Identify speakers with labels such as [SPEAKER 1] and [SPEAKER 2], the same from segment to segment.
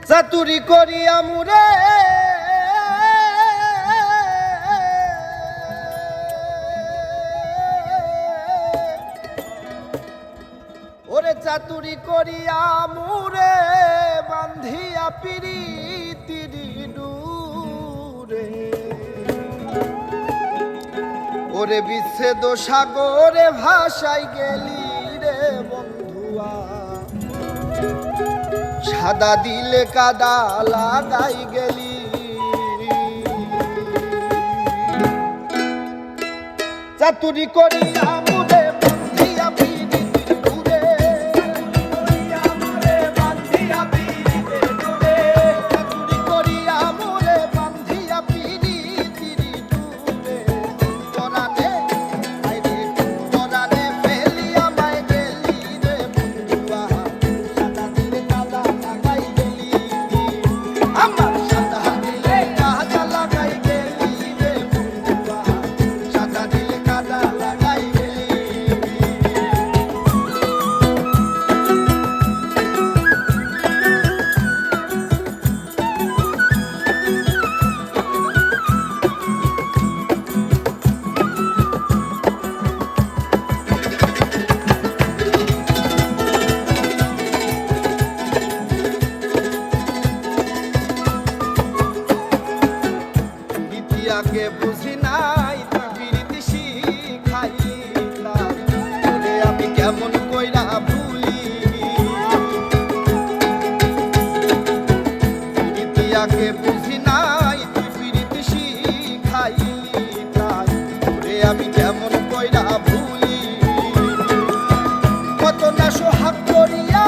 [SPEAKER 1] চাতুরি করিয়া মুরে ওরে চাতুরি করিয়া মুরে বান্ধিয়া পিরিতির ডুরে ওরে বিচ্ছেদ সাগরে ভাসাই গেলি রে বন্ধুয়া সাদা দিলে কাদা লাগাই গেলি চাতুরি করিয়া মুরে বান্ধিয়া পিরিতির ডুরে চাতুরি করিয়া মুরে বান্ধিয়া পিরিতির ডুরে পরানে আইরে পরানে ফেলিয়া মাই গেলি রে বন্ধুয়া সাদা দিলে কাদা লাগাই গেলি আমার সাদা দিলে কাদা লাগাই গেলি রে বন্ধুয়া সাদা দিলে কাদা লাগাই গেলি বিটিয়াকে বুঝি নাই বিরিতি শিখাইলাম ওরে আমি কেমন কইরা ভুলি বিটিয়াকে বুঝি নাই বিরিতি শিখাইলি তাই ওরে আমি কেমন কইরা ভুলি কত না সোহাগ করিয়া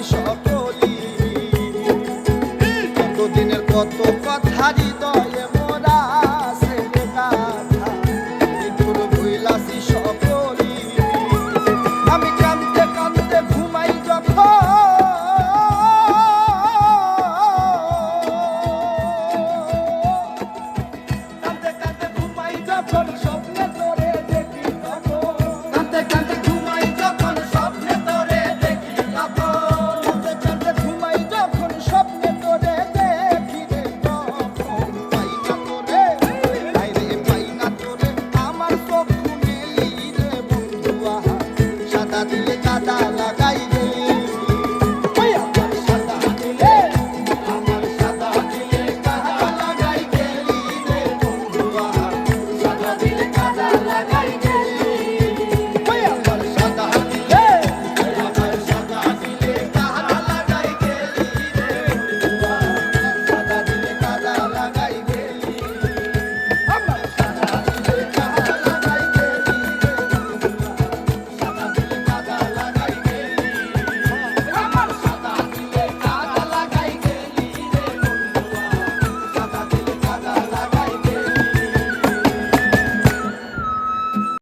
[SPEAKER 1] সকলি কতদিনের কত কথা হৃদয়